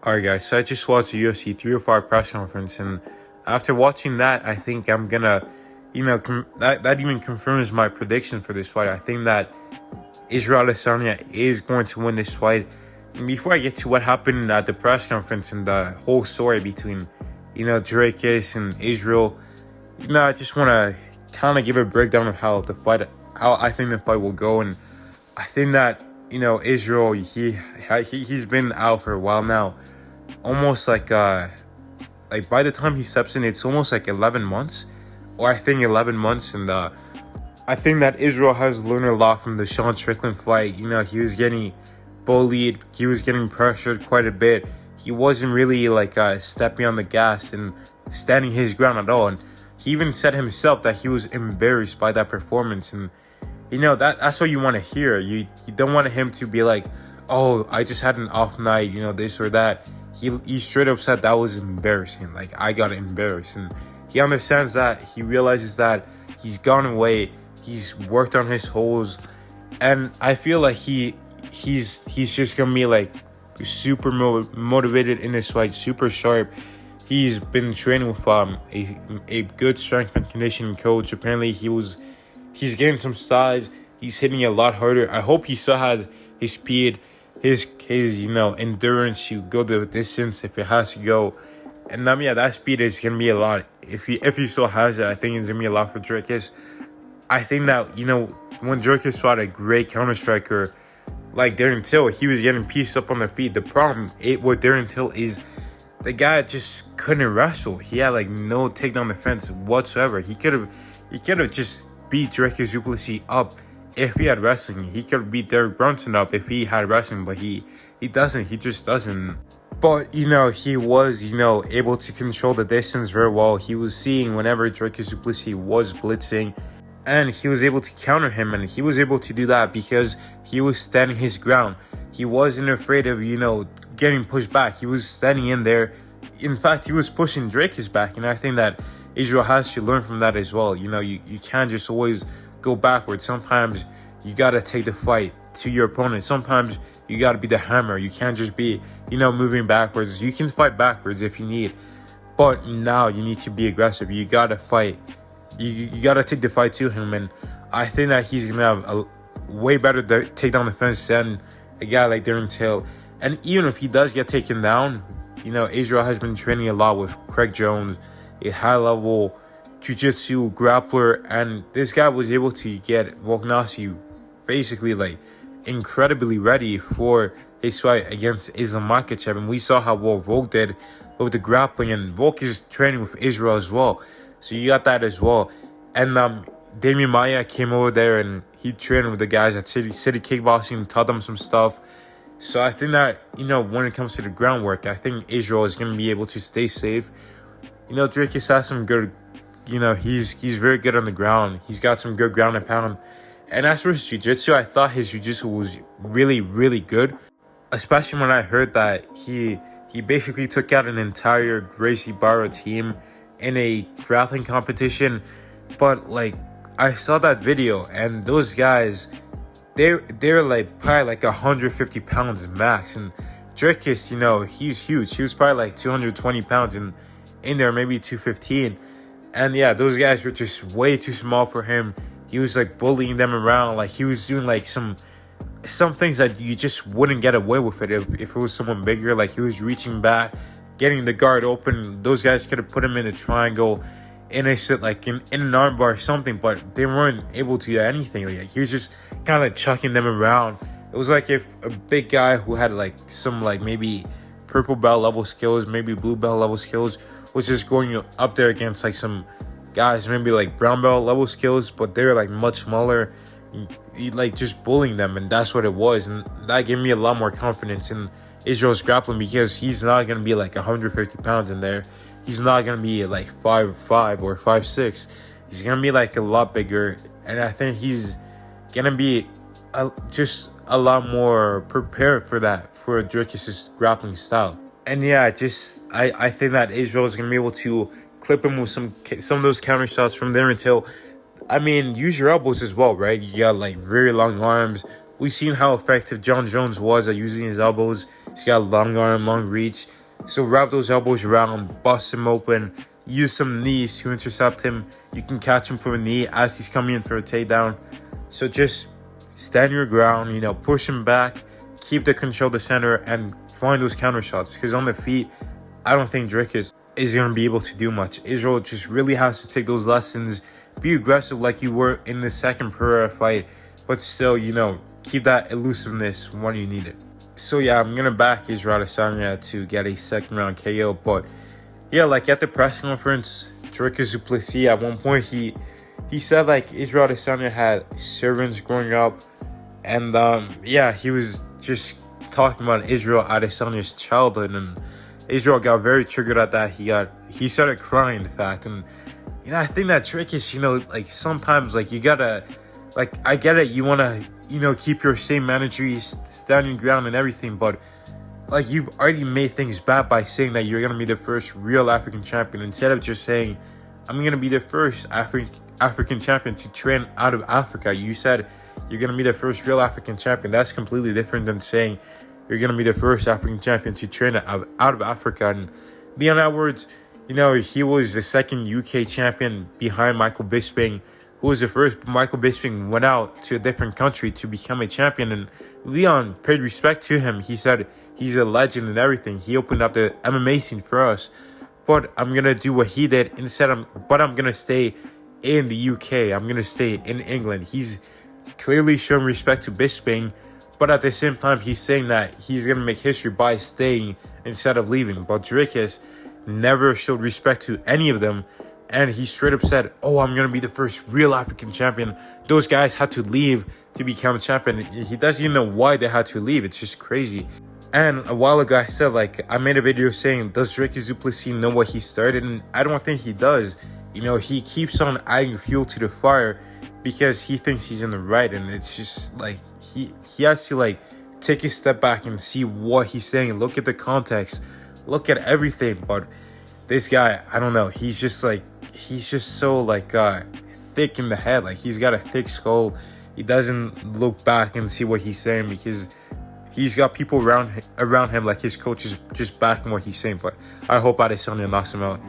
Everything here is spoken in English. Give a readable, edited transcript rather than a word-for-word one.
Alright, guys, so I just watched the UFC 305 press conference, and after watching that, I think I'm gonna, that even confirms my prediction for this fight. I think that Israel Adesanya is going to win this fight. And before I get to what happened at the press conference and the whole story between, Dricus and Israel, I just want to kind of give a breakdown of how I think the fight will go. And I think that, Israel, he's been out for a while now. Almost like by the time he steps in, it's almost like 11 months, or I think 11 months. And I think that Israel has learned a lot from the Sean Strickland fight. He was getting bullied, he was getting pressured quite a bit. He wasn't really stepping on the gas and standing his ground at all. And he even said himself that he was embarrassed by that performance. And that's what you want to hear. You don't want him to be like, oh, I just had an off night, this or that. He straight up said that was embarrassing. Like, I got embarrassed. And he understands that. He realizes that he's gone away. He's worked on his holes. And I feel like he's just going to be super motivated in this fight, super sharp. He's been training with a good strength and conditioning coach. Apparently he's getting some size. He's hitting a lot harder. I hope he still has his speed, his endurance to go the distance if it has to go. And that speed is gonna be a lot. If he still has it, I think it's gonna be a lot for Dricus. I think that when Dricus fought a great counter striker like Darren Till, he was getting pieced up on the feet. The problem with Darren Till is the guy just couldn't wrestle. He had no takedown defense whatsoever. He could have just beat Dricus Du Plessis up if he had wrestling. He could have beat Derek Brunson up if he had wrestling, but he doesn't. He just doesn't. But, he was, able to control the distance very well. He was seeing whenever Dricus Du Plessis was blitzing, and he was able to counter him, and he was able to do that because he was standing his ground. He wasn't afraid of, getting pushed back. He was standing in there. In fact, he was pushing Dricus back, and I think that Israel has to learn from that as well. You can't just always go backwards. Sometimes you got to take the fight to your opponent. Sometimes you got to be the hammer. You can't just be, moving backwards. You can fight backwards if you need, but now you need to be aggressive. You got to fight. You got to take the fight to him, and I think that he's going to have a way better takedown defense than a guy like Darren Till. And even if he does get taken down, Israel has been training a lot with Craig Jones, a high-level jiu-jitsu grappler, and this guy was able to get Volkanovski basically incredibly ready for his fight against Islam Makhachev. And we saw how well Volk did with the grappling, and Volk is training with Israel as well. So you got that as well. And Damian Maia came over there and he trained with the guys at City Kickboxing and taught them some stuff. So I think that, when it comes to the groundwork, I think Israel is going to be able to stay safe. Dricus has some good, he's very good on the ground. He's got some good ground and pound. And as for his jiu-jitsu, I thought his jiu-jitsu was really, really good. Especially when I heard that he basically took out an entire Gracie Barra team in a grappling competition. But I saw that video, and those guys, they're probably 150 pounds max. And Dricus, he's huge. He was probably 220 pounds in there, maybe 215. And yeah, those guys were just way too small for him. He was bullying them around. He was doing some things that you just wouldn't get away with it if it was someone bigger. He was reaching back, getting the guard open. Those guys could have put him in a triangle, in a sit in an armbar or something, but they weren't able to do anything. He was just kind of chucking them around. It was if a big guy who had some maybe purple belt level skills, maybe blue belt level skills, was just going up there against some guys maybe brown belt level skills, but they're much smaller, just bullying them. And that's what it was. And that gave me a lot more confidence in Israel's grappling, because he's not going to be 150 pounds in there. He's not going to be 5'5" or 5'6". He's going to be a lot bigger. And I think he's going to be just a lot more prepared for that, for Dricus' grappling style. And yeah, I think that Israel is going to be able to clip him with some of those counter shots from there until, use your elbows as well, right? You got very long arms we've seen how effective John Jones was at using his elbows. He's got long arm, long reach. So wrap those elbows around, bust him open, use some knees to intercept him. You can catch him from a knee as he's coming in for a takedown. So just stand your ground, push him back, keep the control of the center, and find those counter shots. Because on the feet, I don't think Dricus is going to be able to do much. Israel just really has to take those lessons, be aggressive like you were in the second Pereira fight, but still, keep that elusiveness when you need it. So yeah, I'm going to back Israel Adesanya to get a second round KO. But yeah, like at the press conference, Dricus Du Plessis, at one point, he said like Israel Adesanya had servants growing up. And he was just talking about Israel Adesanya's childhood. And Israel got very triggered at that. He started crying, in fact. And, I think that Dricus, like sometimes like you gotta, like I get it, you want to, keep your same energy, stand your ground and everything, but like you've already made things bad by saying that you're going to be the first real African champion, instead of just saying, I'm going to be the first African champion to train out of Africa. You said you're going to be the first real African champion. That's completely different than saying you're going to be the first African champion to train out of Africa. And Leon Edwards, he was the second UK champion behind Michael Bisping, who was the first. But Michael Bisping went out to a different country to become a champion, and Leon paid respect to him. He said he's a legend and everything. He opened up the MMA scene for us. But I'm going to do what he did instead. But I'm going to stay in the UK. I'm going to stay in England. He's clearly showing respect to Bisping, but at the same time, he's saying that he's going to make history by staying instead of leaving. But Dricus never showed respect to any of them, and he straight up said, I'm going to be the first real African champion. Those guys had to leave to become champion. He doesn't even know why they had to leave. It's just crazy. And a while ago, I said, I made a video saying, does Dricus Du Plessis know what he started? And I don't think he does. He keeps on adding fuel to the fire because he thinks he's in the right. And it's just, he has to, take a step back and see what he's saying. Look at the context. Look at everything. But this guy, I don't know. He's just, so, thick in the head. He's got a thick skull. He doesn't look back and see what he's saying because he's got people around him, like his coaches, just backing what he's saying. But I hope Adesanya knocks him out.